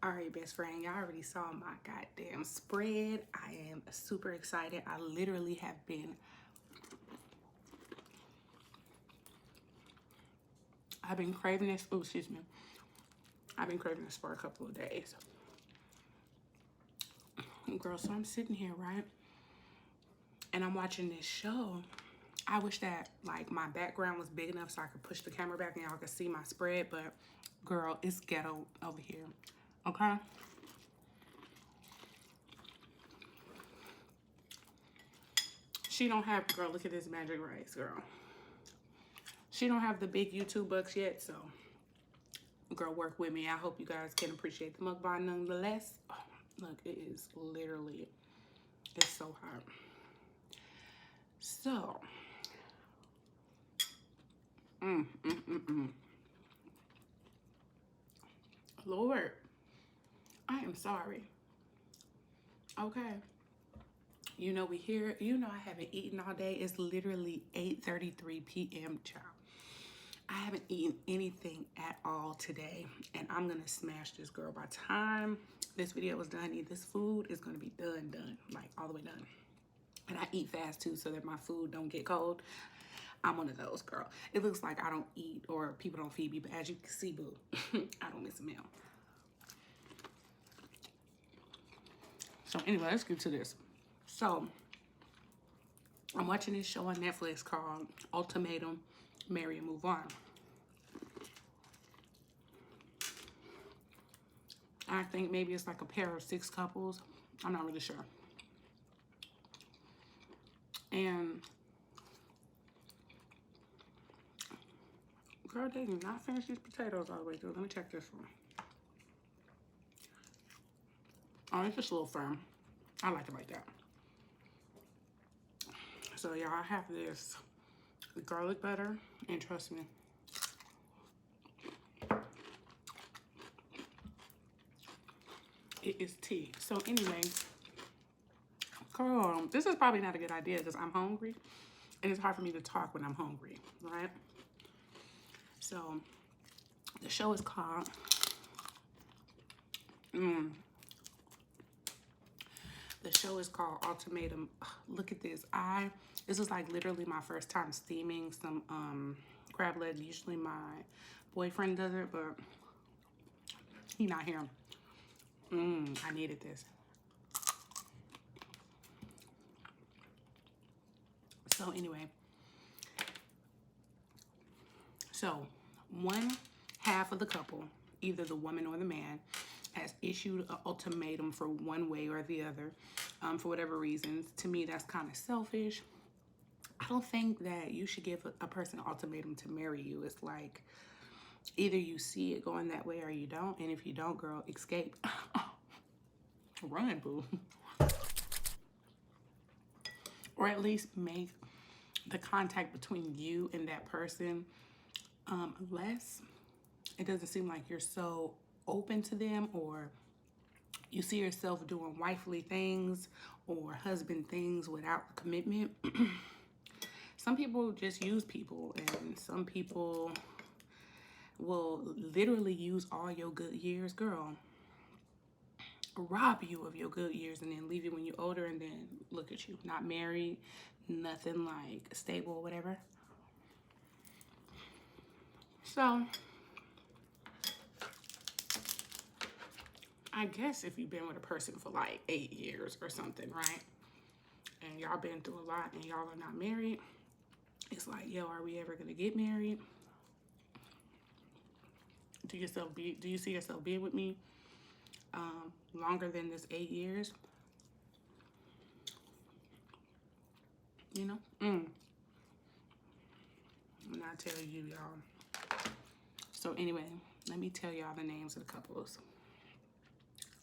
All right, best friend, y'all already saw my goddamn spread. I am super excited. I literally have been, I've been craving this. Oh, excuse me. I've been craving this for a couple of days. Girl, so I'm sitting here, right? And I'm watching this show. I wish that like my background was big enough so I could push the camera back and y'all could see my spread, but girl, it's ghetto over here. Okay? She don't have, girl, look at this magic rice, girl. She don't have the big YouTube bucks yet, so girl, work with me. I hope you guys can appreciate the mukbang nonetheless. Oh, look, it is literally, it's so hot. So, Lord, I am sorry. Okay. You know, we here. You know, I haven't eaten all day. It's literally 8:33 p.m. child. I haven't eaten anything at all today, and I'm gonna smash this, girl. By the time this video is done, this food is gonna be done, like all the way done. And I eat fast too, so that my food don't get cold. I'm one of those, girl. It looks like I don't eat or people don't feed me, but as you can see, boo, I don't miss a meal. So anyway, let's get to this. So I'm watching this show on Netflix called Ultimatum, Marry and Move On. I think maybe it's like a pair of 6 couples. I'm not really sure. And girl, they did not finish these potatoes all the way through. Let me check this one. Oh, it's just a little firm. I like it like that. So y'all, I have this garlic butter, and trust me, it is tea. So anyway, girl, this is probably not a good idea because I'm hungry, and it's hard for me to talk when I'm hungry, right? So the show is called the show is called Ultimatum. Ugh, look at this. This is like literally my first time steaming some crab leg. Usually my boyfriend does it, but he not here. I needed this. So anyway, so one half of the couple, either the woman or the man, has issued an ultimatum for one way or the other, for whatever reasons. To me, that's kind of selfish. I don't think that you should give a person an ultimatum to marry you. It's like either you see it going that way or you don't, and if you don't, girl, escape. Run, boo. Or at least make the contact between you and that person less. It doesn't seem like you're so open to them, or you see yourself doing wifely things or husband things without commitment. Some people just use people, and some people will literally use all your good years, girl. Rob you of your good years and then leave you when you're older, and then look at you, not married, nothing like stable or whatever. So I guess if you've been with a person for like 8 years or something, right? And y'all been through a lot and y'all are not married, it's like, yo, are we ever gonna get married? Do you see yourself being with me longer than this 8 years? You know? And I tell you, y'all. So anyway, let me tell y'all the names of the couples.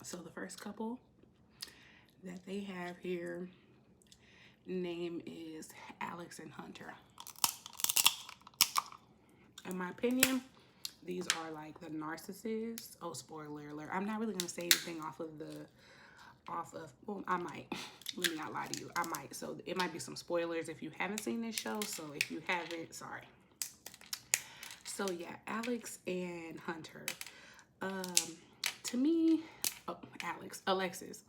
So the first couple that they have here, name is Alex and Hunter. In my opinion, these are like the narcissists. Oh, spoiler alert. I'm not really gonna say anything off of, well, I might. Let me not lie to you. I might. So it might be some spoilers if you haven't seen this show. So if you haven't, sorry. So yeah, Alex and Hunter. To me, Alexis.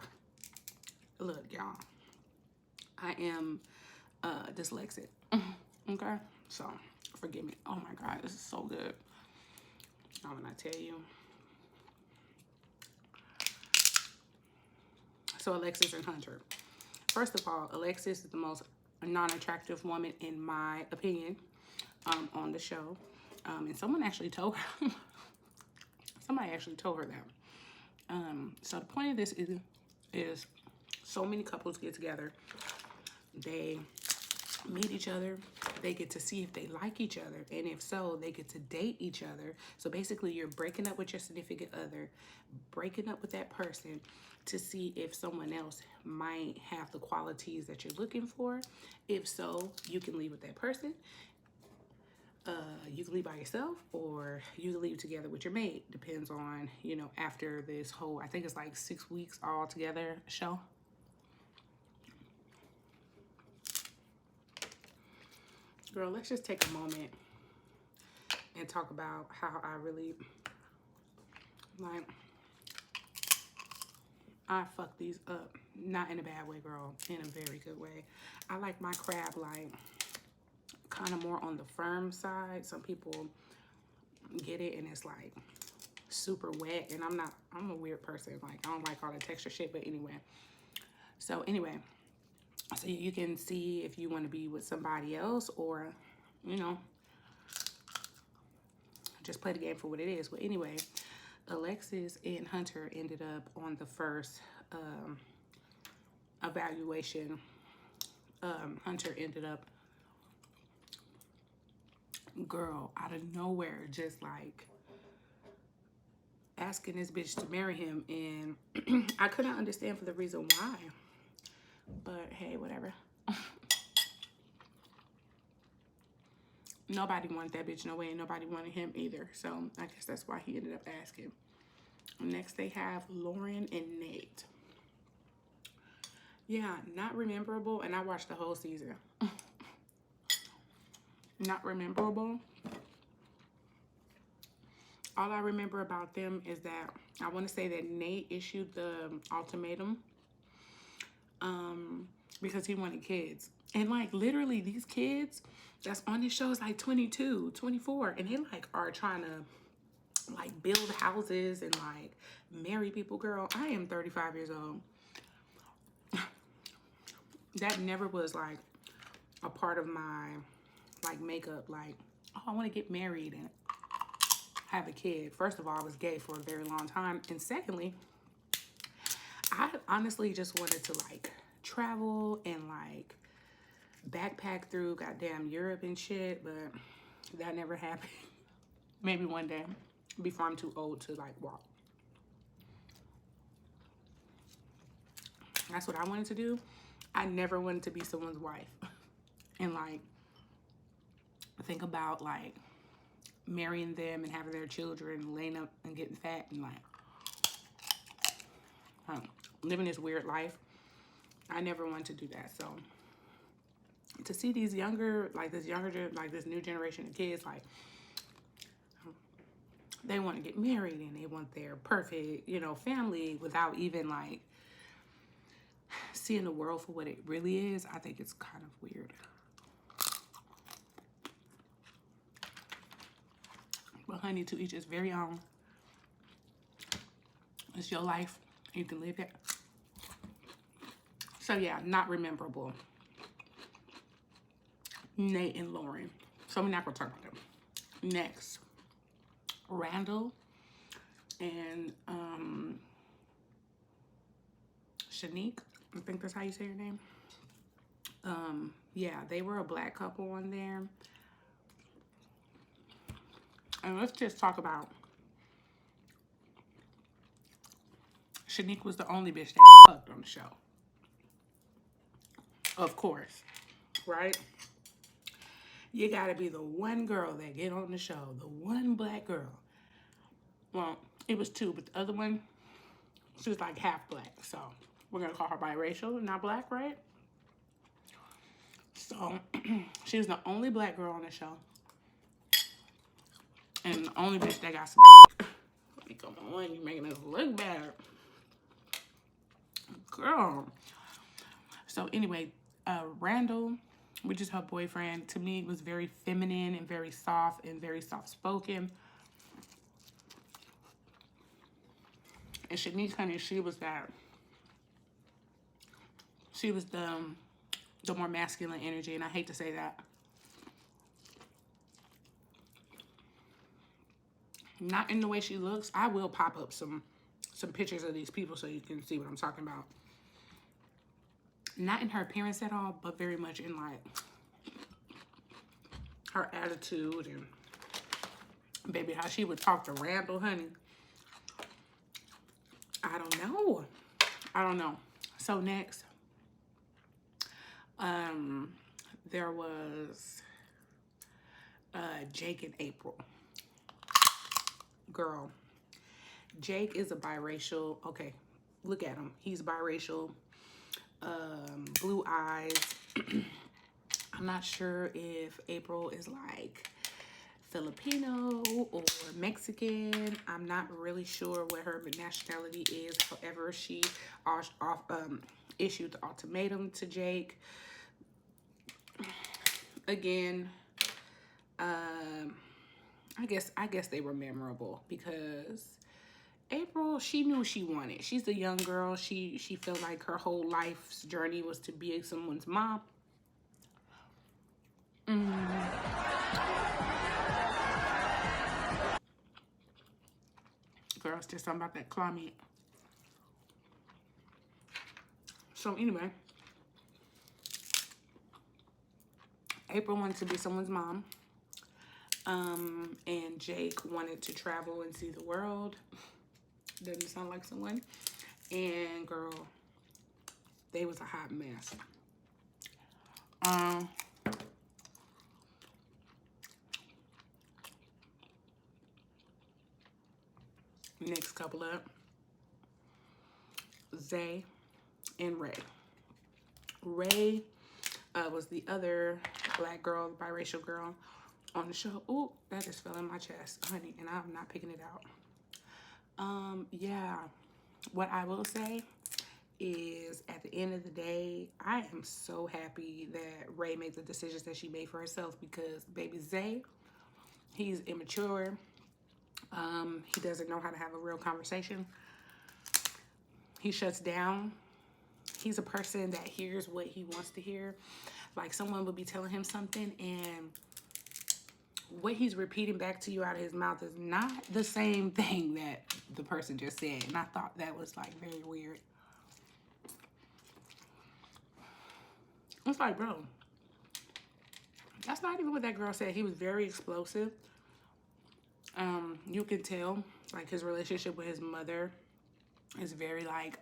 Look, y'all. I am dyslexic. Okay? So, forgive me. Oh my God, this is so good. Now when I tell you. So, Alexis and Hunter. First of all, Alexis is the most non-attractive woman, in my opinion, on the show. And someone actually told her. Somebody actually told her that. So, the point of this is so many couples get together. They meet each other. They get to see if they like each other, and if so, they get to date each other. So basically, you're breaking up with your significant other, breaking up with that person to see if someone else might have the qualities that you're looking for. If so, you can leave with that person. You can leave by yourself, or you can leave together with your mate. Depends on, you know, after this whole, I think it's like 6 weeks all together show. Girl, let's just take a moment and talk about how I really, like, I fuck these up. Not in a bad way, girl. In a very good way. I like my crab, like, kind of more on the firm side. Some people get it and it's, like, super wet. And I'm a weird person. Like, I don't like all the texture shit. But anyway. So, you can see if you want to be with somebody else, or, you know, just play the game for what it is. But anyway, Alexis and Hunter ended up on the first evaluation. Hunter ended up, girl, out of nowhere, just like asking this bitch to marry him. And I couldn't understand for the reason why. But hey, whatever. Nobody wanted that bitch, no way, and nobody wanted him either. So I guess that's why he ended up asking. Next, they have Lauren and Nate. Yeah, not rememberable, and I watched the whole season. Not rememberable. All I remember about them is that I want to say that Nate issued the ultimatum. Because he wanted kids. And like literally these kids that's on this show is like 22, 24. And they like are trying to like build houses and like marry people. Girl, I am 35 years old. That never was like a part of my like makeup. Like, oh, I want to get married and have a kid. First of all, I was gay for a very long time. And secondly, I honestly just wanted to like travel and like backpack through goddamn Europe and shit, but that never happened. Maybe one day before I'm too old to like walk. That's what I wanted to do. I never wanted to be someone's wife and like think about like marrying them and having their children, laying up and getting fat and like living this weird life. I never wanted to do that. So to see these younger, like this new generation of kids, like they want to get married and they want their perfect, you know, family without even like seeing the world for what it really is. I think it's kind of weird. But honey, to each his very own. It's your life. You can live it. So yeah, not rememberable. Nate and Lauren. So we're not gonna talk about them. Next, Randall and Shanique. I think that's how you say your name. Yeah, they were a black couple on there. And let's just talk about Shanique was the only bitch that fucked on the show. Of course, right? You gotta be the one girl that get on the show, the one black girl. Well, it was two, but the other one, she was like half black. So we're gonna call her biracial, not black, right? So she was the only black girl on the show. And the only bitch that got some. Come on, you're making us look bad. Girl. So anyway, Randall, which is her boyfriend, to me was very feminine and very soft and very soft-spoken. And Shanice, honey, she was that. She was the more masculine energy, and I hate to say that. Not in the way she looks. I will pop up some pictures of these people so you can see what I'm talking about. Not in her appearance at all, but very much in like her attitude and baby how she would talk to Randall, honey. I don't know. So next, there was Jake and April. Girl, Jake is a biracial. Okay, look at him. He's biracial. Blue eyes. I'm not sure if April is like Filipino or Mexican. I'm not really sure what her nationality is. However, she issued the ultimatum to Jake. Again, I guess they were memorable because April, she knew what she wanted. She's a young girl. She felt like her whole life's journey was to be someone's mom. Girl, it's just something about that climate. So anyway, April wanted to be someone's mom. And Jake wanted to travel and see the world. Doesn't sound like someone. And girl, they was a hot mess. Next couple up, Zay and Ray. Ray was the other black girl, biracial girl on the show. Ooh, that just fell in my chest, honey, and I'm not picking it out. Yeah, what I will say is at the end of the day, I am so happy that Ray made the decisions that she made for herself because baby Zay, he's immature. He doesn't know how to have a real conversation. He shuts down. He's a person that hears what he wants to hear. Like someone would be telling him something and what he's repeating back to you out of his mouth is not the same thing that the person just said. And I thought that was like very weird. It's like, bro, that's not even what that girl said. He was very explosive. You can tell like his relationship with his mother is very like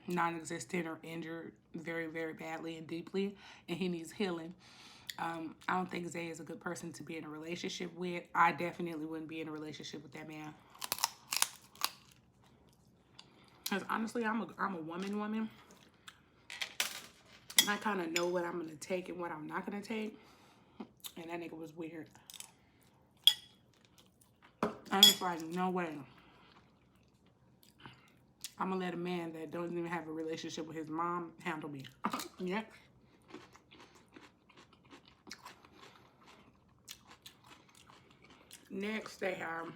non-existent or injured very, very badly and deeply, and he needs healing. I don't think Zay is a good person to be in a relationship with. I definitely wouldn't be in a relationship with that man. Because honestly, I'm a woman. And I kind of know what I'm going to take and what I'm not going to take. And that nigga was weird. I was like, no way. I'm going to let a man that doesn't even have a relationship with his mom handle me. Yeah. Next, they have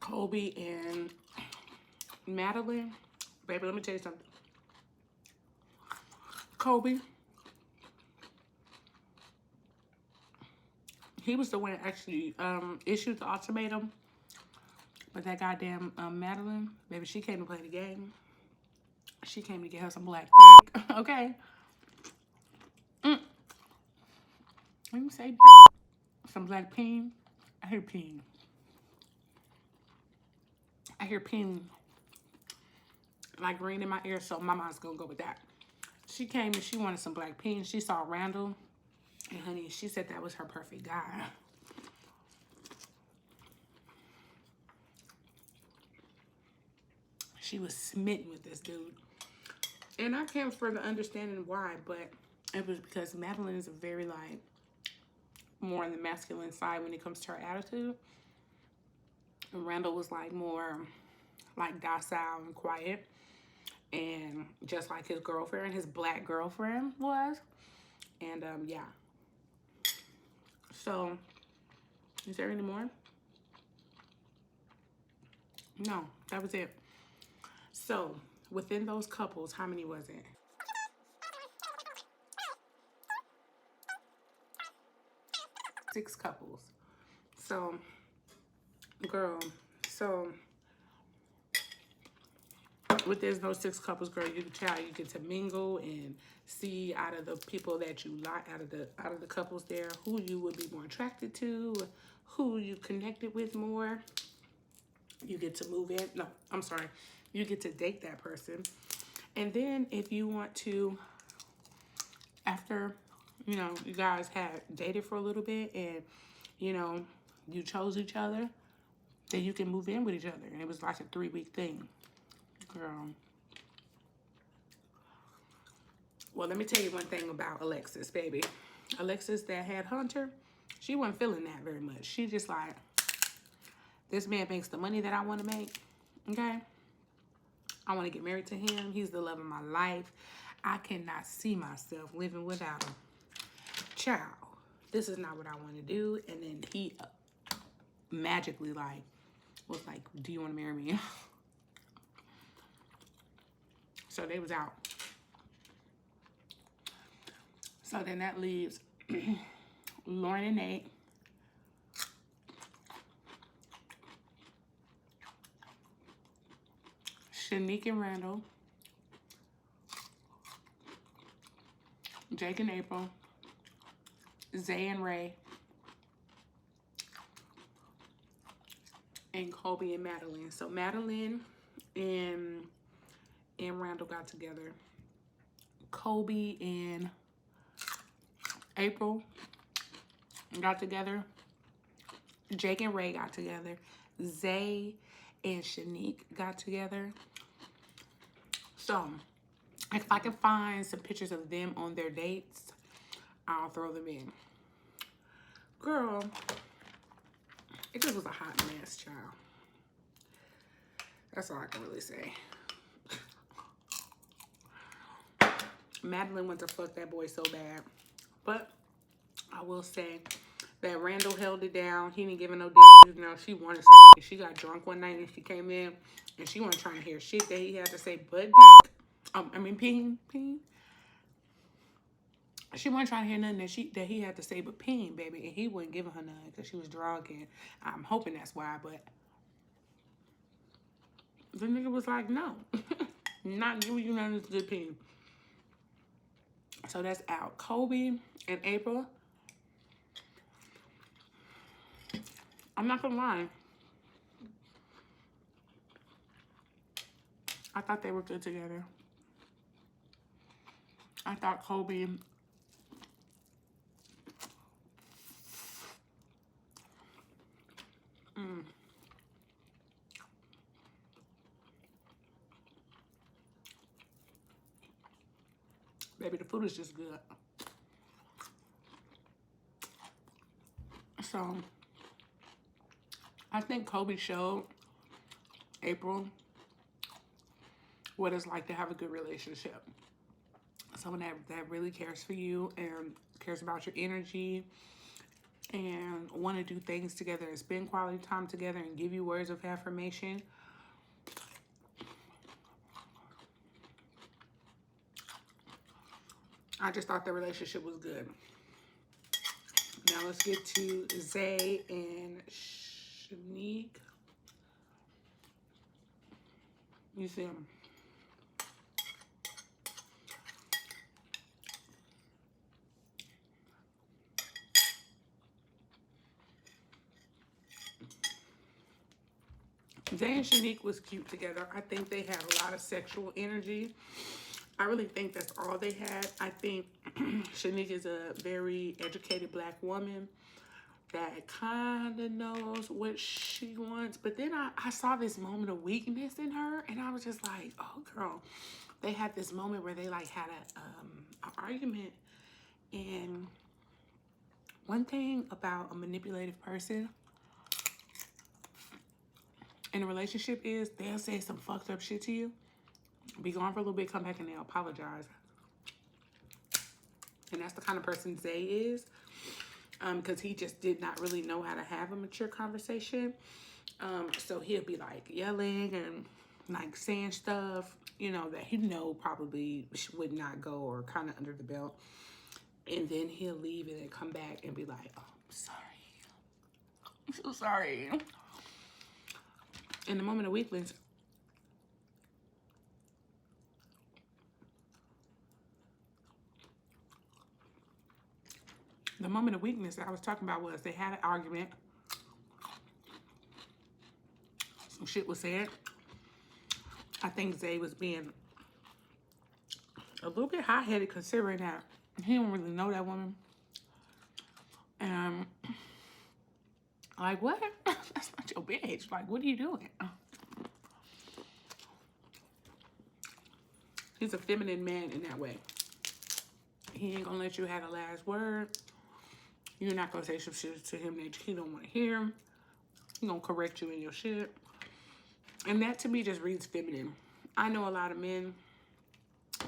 Kobe and Madeline. Baby, let me tell you something. Kobe, he was the one that actually issued the ultimatum. But that goddamn Madeline, baby, she came to play the game. She came to get her some black dick. Okay. Let me say some black peen. I hear peen. I hear peen like ring in my ear, so my mind's gonna go with that. She came and she wanted some black peen. She saw Randall, and honey, she said that was her perfect guy. She was smitten with this dude. And I can't further understand why, but it was because Madeline is a very, like, more on the masculine side when it comes to her attitude. And Randall was, like, more like docile and quiet, and just like his girlfriend, his black girlfriend was. And yeah. So, is there any more? No, that was it. So, within those couples, how many was it? 6 couples. So, girl, so within those 6 couples, girl, you get to mingle and see out of the people that you like, out of the couples there, who you would be more attracted to, who you connected with more. You get to move in. No, I'm sorry. You get to date that person. And then if you want to, after, you know, you guys had dated for a little bit and, you know, you chose each other, then you can move in with each other. And it was like a 3-week thing. Girl. Well, let me tell you one thing about Alexis, baby. Alexis that had Hunter, she wasn't feeling that very much. She just like, this man makes the money that I want to make, okay? I want to get married to him. He's the love of my life. I cannot see myself living without him. Child, this is not what I want to do. And then he magically like, was like, do you want to marry me? So they was out. So then that leaves Lauren and Nate. Shanique and Randall. Jake and April. Zay and Ray. And Kobe and Madeline. So Madeline and Randall got together. Kobe and April got together. Jake and Ray got together. Zay and Shanique got together. So, if I can find some pictures of them on their dates, I'll throw them in. Girl, it just was a hot mess, child. That's all I can really say. Madeline went to fuck that boy so bad. But I will say that Randall held it down. He didn't give her no dick. You know, she wanted some. She got drunk one night and she came in and she wasn't trying to hear shit that he had to say but dick. Peen. She wasn't trying to hear nothing that he had to say but peen, baby. And he wasn't giving her none because she was drunk, and I'm hoping that's why. But the nigga was like, no. Not giving you none of this good peen. So that's out. Kobe and April. I'm not gonna lie. I thought they were good together. I thought Kobe baby, the food is just good. So I think Kobe showed April what it's like to have a good relationship. Someone that really cares for you and cares about your energy and want to do things together and spend quality time together and give you words of affirmation. I just thought the relationship was good. Now let's get to Zay and Shanique. You see them. Zay and Shanique was cute together. I think they had a lot of sexual energy. I really think that's all they had. I think Shanique is a very educated black woman that kind of knows what she wants. But then I saw this moment of weakness in her, and I was just like, oh, girl. They had this moment where they, like, had an argument. And one thing about a manipulative person in a relationship is they'll say some fucked up shit to you, be gone for a little bit, come back and they'll apologize. And that's the kind of person Zay is, because he just did not really know how to have a mature conversation. So he'll be like yelling and like saying stuff, you know, that he probably would not go or kind of under the belt. And then he'll leave and then come back and be like, oh, I'm sorry. I'm so sorry. In the moment of weakness, that I was talking about was they had an argument. Some shit was said. I think Zay was being a little bit hot-headed considering that he don't really know that woman. And like, what? That's not your bitch. Like, what are you doing? He's a feminine man in that way. He ain't gonna let you have the last word. You're not gonna say some shit to him that he don't want to hear. He gonna correct you in your shit. And that to me just reads feminine. I know a lot of men,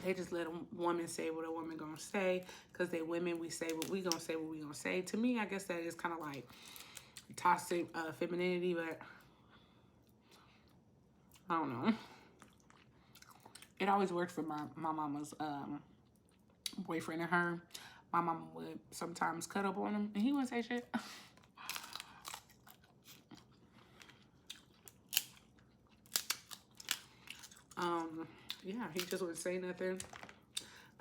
they just let a woman say what a woman gonna say. Because they women, we say what we gonna say, what we gonna say. To me, I guess that is kind of like toxic femininity, but I don't know. It always worked for my mama's boyfriend and her. My mama would sometimes cut up on him and he wouldn't say shit. Yeah, he just wouldn't say nothing.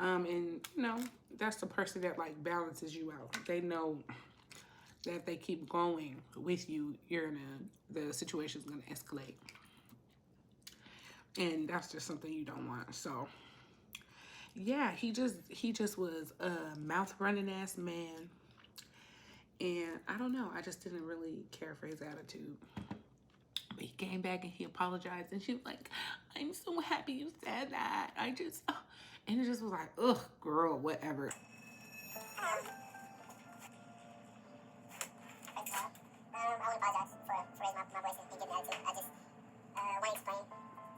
And you know, that's the person that like balances you out. They know that if they keep going with you, the situation's gonna escalate. And that's just something you don't want. So yeah, he just was a mouth running ass man. And I don't know, I just didn't really care for his attitude. But he came back and he apologized and she was like, I'm so happy you said that. And it just was like, ugh, girl, whatever. I want to apologize for raising my voice and getting attitude. I just want to explain.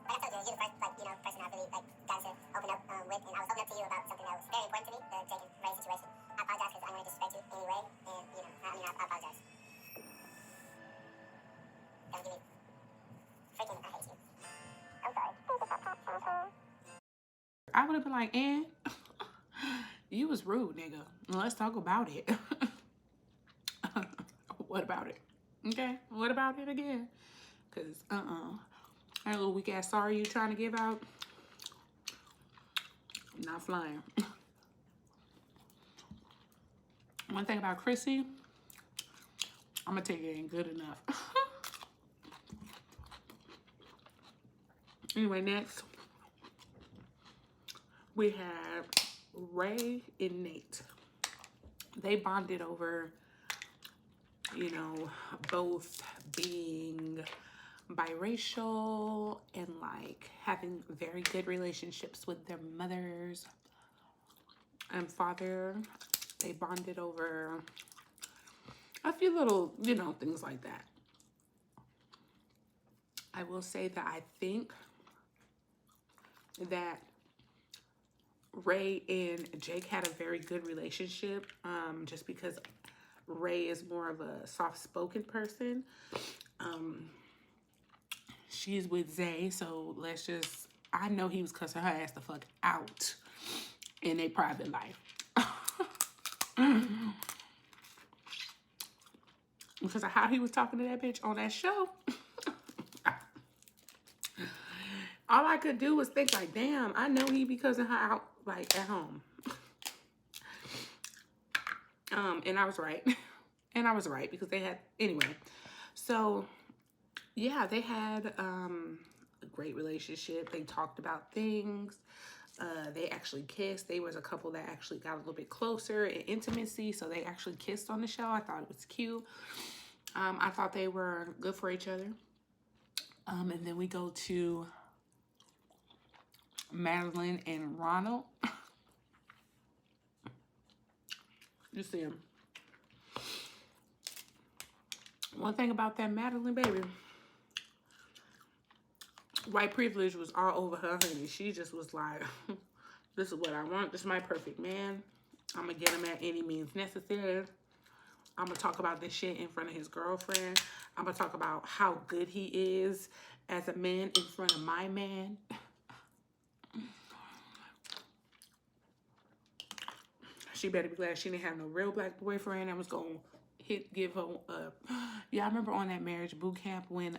Like I told you, you're the first person I really got to open up with, and I was opening up to you about something that was very important to me, the Jake and Ray situation. I apologize because I want to disrespect you anyway, and I apologize. Don't give me freaking, I hate you. I'm sorry. I would have been like, and you was rude, nigga. Let's talk about it. What about it? Okay, what about it again? Because, that little weak ass sorry you trying to give out, not flying. One thing about Chrissy, I'm going to tell you it ain't good enough. Anyway, next, we have Ray and Nate. They bonded over, both being biracial and like having very good relationships with their mothers and father. They bonded over a few little, things like that. I will say that I think that Ray and Jake had a very good relationship, just because Ray is more of a soft-spoken person. She's with Zay, so I know he was cussing her ass the fuck out in a private life. Because of how he was talking to that bitch on that show. All I could do was think like, damn, I know he be cussing her out like at home. And I was right. And I was right because they had, anyway. So, yeah, they had a great relationship. They talked about things. They actually kissed. They was a couple that actually got a little bit closer in intimacy. So they actually kissed on the show. I thought it was cute. I thought they were good for each other. And then we go to Madeline and Ronald. You see him. One thing about that Madeline baby, white privilege was all over her, honey. She just was like, this is what I want. This is my perfect man. I'm going to get him at any means necessary. I'm going to talk about this shit in front of his girlfriend. I'm going to talk about how good he is as a man in front of my man. She better be glad she didn't have no real black boyfriend that was going to give her yeah, I remember on that marriage boot camp when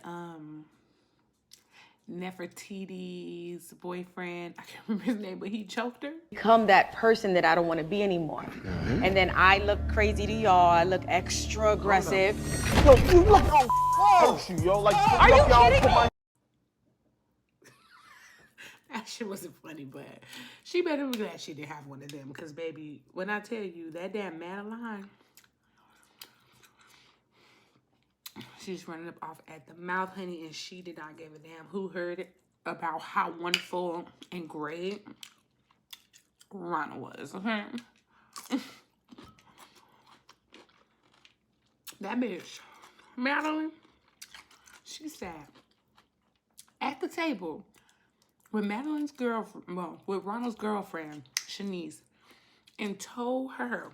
Nefertiti's boyfriend, I can't remember his name, but he choked her. Become that person that I don't want to be anymore. And then I look crazy to y'all. I look extra aggressive. Yo, you look on you, yo. Like, are you kidding me? That shit wasn't funny, but she better be glad she didn't have one of them. Because, baby, when I tell you that damn Madeline, she's running up off at the mouth, honey, and she did not give a damn who heard it about how wonderful and great Ronald was, okay? That bitch, Madeline, she sat at the table with Madeline's girlfriend, well, with Ronald's girlfriend, Shanice, and told her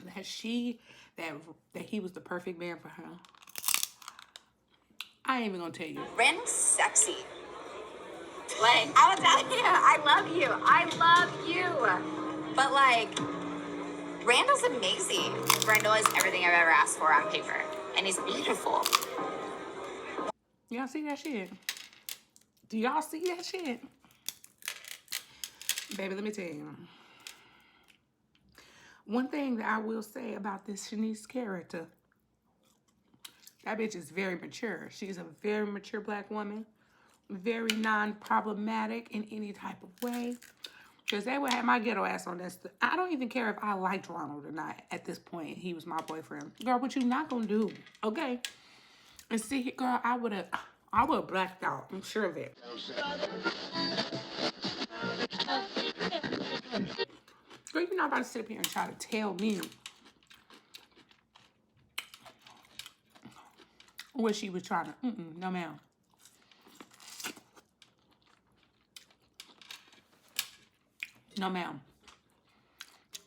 that he was the perfect man for her. I ain't even gonna tell you. Randall's sexy. Like, I will tell you, I love you. I love you. But, like, Randall's amazing. Randall is everything I've ever asked for on paper. And he's beautiful. Y'all see that shit? Do y'all see that shit? Baby, let me tell you. One thing that I will say about this Shanice character, that bitch is very mature. She's a very mature black woman. Very non-problematic in any type of way. Because they would have my ghetto ass on this. I don't even care if I liked Ronald or not at this point. He was my boyfriend. Girl, what you not gonna do, okay? And see, girl, I would have blacked out. I'm sure of it. Girl, you're not about to sit up here and try to tell me what she was trying to. No, ma'am. No, ma'am.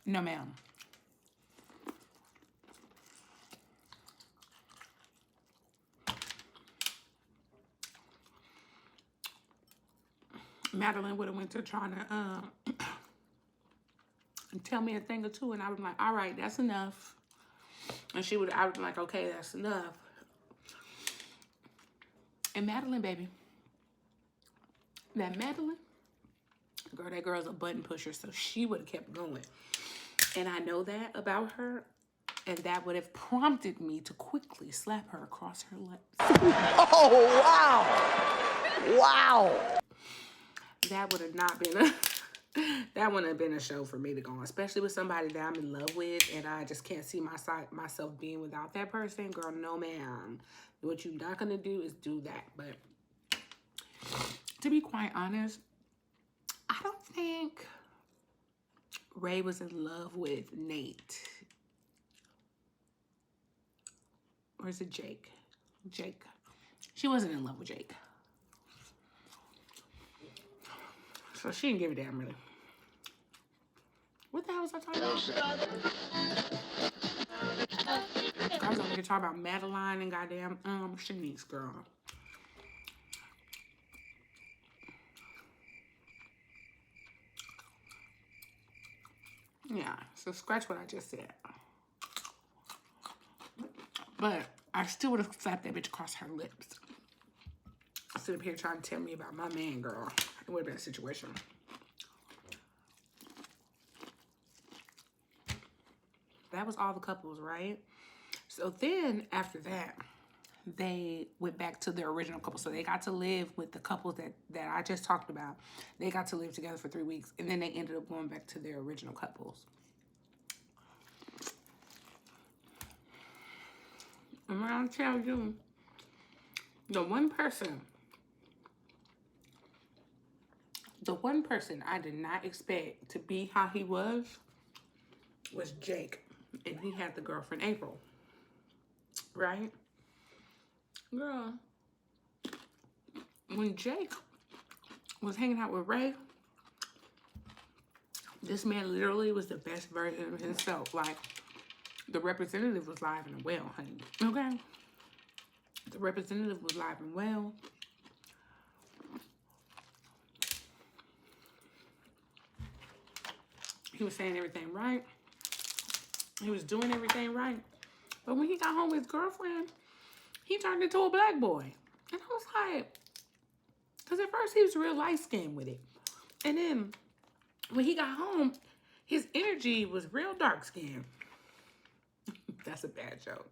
No, ma'am. Madeline would have went to trying to tell me a thing or two, and I was like, all right, that's enough. And I was like, okay, that's enough. And Madeline, baby, that girl's a button pusher, so she would have kept going. And I know that about her, and that would have prompted me to quickly slap her across her lips. Oh, wow. Wow. That would have not been that wouldn't have been a show for me to go on, especially with somebody that I'm in love with, and I just can't see myself being without that person. Girl, no, ma'am. What you're not going to do is do that. But to be quite honest, I don't think Ray was in love with Nate. Or is it Jake? Jake. She wasn't in love with Jake. So she didn't give a damn, really. What the hell was I talking about? I was over here talking about Madeline and goddamn Shanice, girl. Yeah, so scratch what I just said. But I still would have slapped that bitch across her lips. I sit up here trying to tell me about my man, girl. It would have been a situation. That was all the couples, right? So then after that, they went back to their original couple. So they got to live with the couples that I just talked about. They got to live together for 3 weeks. And then they ended up going back to their original couples. And when I tell you, the one person I did not expect to be how he was Jake. And he had the girlfriend, April. Right? Girl. when Jake was hanging out with Ray, this man literally was the best version of himself. Like, the representative was live and well, honey. Okay? The representative was live and well. He was saying everything right. He was doing everything right. But when he got home with his girlfriend, he turned into a black boy. And I was like, because at first he was real light-skinned with it. And then when he got home, his energy was real dark-skinned. That's a bad joke.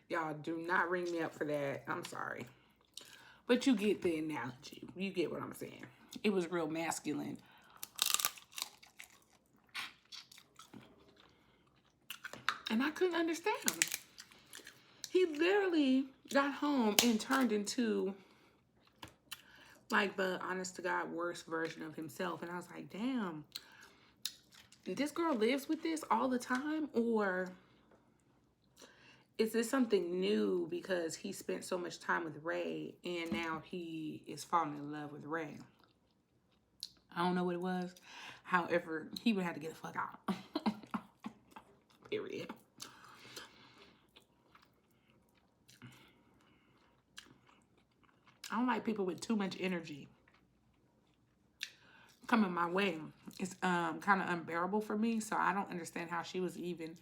Y'all do not ring me up for that. I'm sorry. But you get the analogy. You get what I'm saying. It was real masculine. And I couldn't understand him. He literally got home and turned into like the honest to God worst version of himself. And I was like, damn, this girl lives with this all the time? Or is this something new because he spent so much time with Ray and now he is falling in love with Ray? I don't know what it was. However, he would have to get the fuck out. Period. I don't like people with too much energy coming my way. It's kind of unbearable for me. So I don't understand how she was even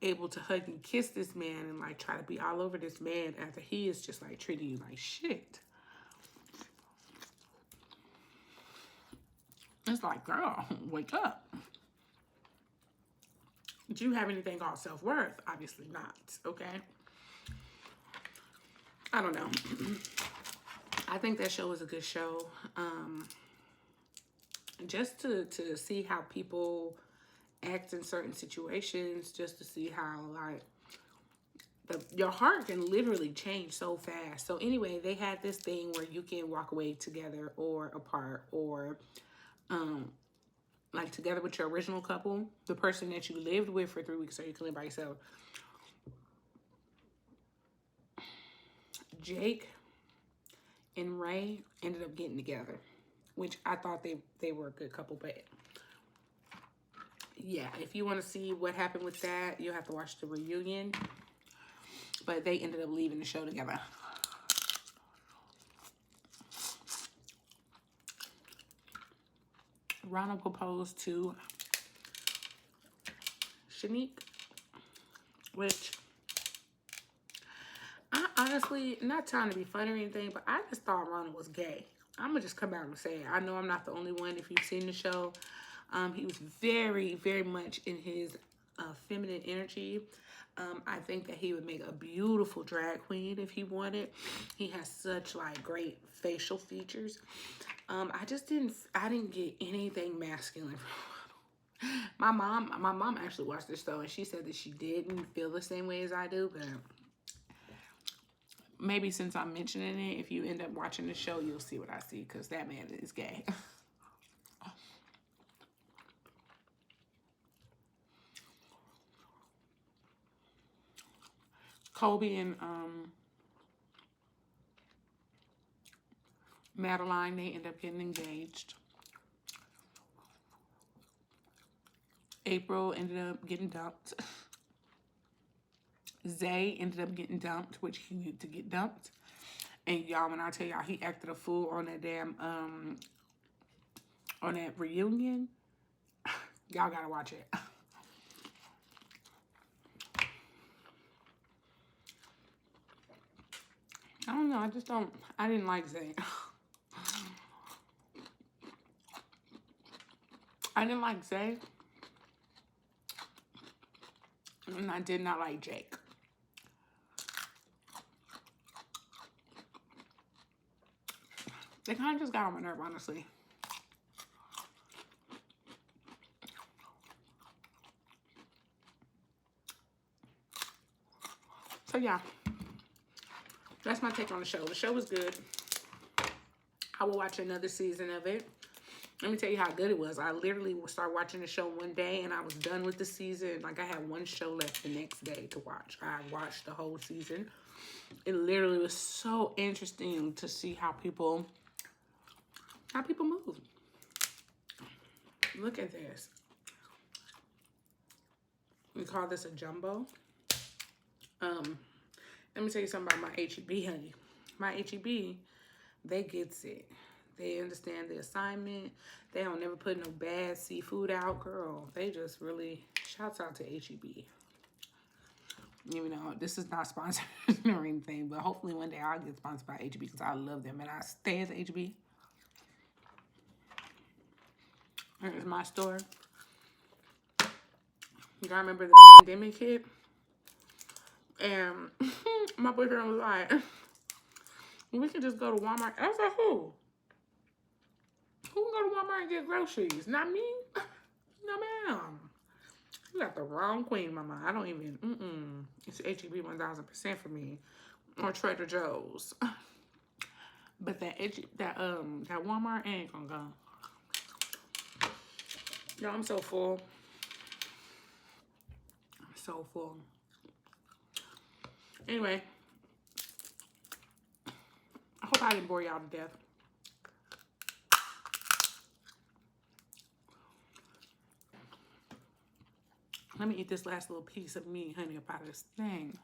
able to hug and kiss this man and like try to be all over this man after he is just like treating you like shit. It's like, girl, wake up. Do you have anything called self-worth? Obviously not, okay? I don't know. I think that show was a good show. Just to see how people act in certain situations, just to see how, like, your heart can literally change so fast. So anyway, they had this thing where you can walk away together or apart, or like together with your original couple, the person that you lived with for 3 weeks, or you can live by yourself. Jake and Ray ended up getting together, which I thought they were a good couple, but yeah, if you want to see what happened with that, you'll have to watch the reunion. But they ended up leaving the show together. Ronald proposed to Shanique, which I honestly, not trying to be funny or anything, but I just thought Ronald was gay. I'm going to just come out and say it. I know I'm not the only one. If you've seen the show, he was very, very much in his feminine energy. I think that he would make a beautiful drag queen if he wanted. He has such like great facial features. I didn't get anything masculine from Ronald. My mom actually watched this show and she said that she didn't feel the same way as I do, but maybe since I'm mentioning it, if you end up watching the show, you'll see what I see, because that man is gay. Kobe and Madeline, they end up getting engaged. April ended up getting dumped. Zay ended up getting dumped, which he needed to get dumped. And y'all, when I tell y'all he acted a fool on that damn on that reunion, y'all gotta watch it. I don't know, I didn't like Zay. I didn't like Zay. And I did not like Jake. They kind of just got on my nerve, honestly. So yeah, that's my take on the show. The show was good. I will watch another season of it. Let me tell you how good it was. I literally will start watching the show one day and I was done with the season. Like, I had one show left the next day to watch. I watched the whole season. It literally was so interesting to see how people how people move. Look at this. We call this a jumbo. Let me tell you something about my HEB, honey. My HEB, they gets it. They understand the assignment. They don't never put no bad seafood out, girl. They just really, shouts out to HEB. Even though this is not sponsored or anything, but hopefully one day I'll get sponsored by HEB because I love them and I stay at HEB. Here's my store. You gotta remember the pandemic hit? And my boyfriend was like, we can just go to Walmart. I was like, who? Who can go to Walmart and get groceries? Not me? No, ma'am. You got the wrong queen, mama. I don't even, It's HEB 1000% for me. Or Trader Joe's. But that Walmart ain't gonna go. Yo, I'm so full. I'm so full. Anyway, I hope I didn't bore y'all to death. Let me eat this last little piece of meat, honey, up out of this thing.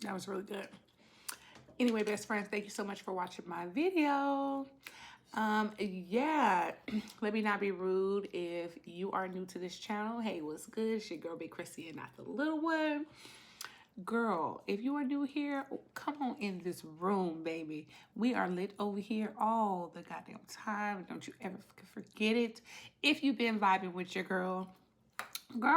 That was really good. Anyway, best friends, thank you so much for watching my video. Yeah, let me not be rude. If you are new to this channel, hey, what's good? It's your girl, Big Chrissy, and not the little one. Girl, if you are new here, come on in this room, baby. We are lit over here all the goddamn time. Don't you ever forget it. If you've been vibing with your girl,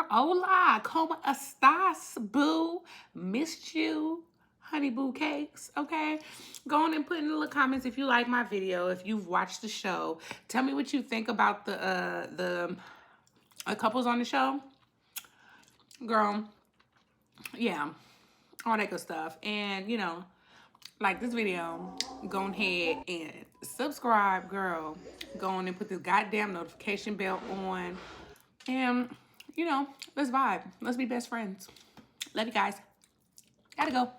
hola, como estas, boo? Missed you, honey boo cakes, okay? Go on and put in the little comments if you like my video, if you've watched the show. Tell me what you think about the couples on the show. Girl, yeah, all that good stuff. And, you know, like this video, go ahead and subscribe, girl. Go on and put this goddamn notification bell on. And, you know, let's vibe. Let's be best friends. Love you guys. Gotta go.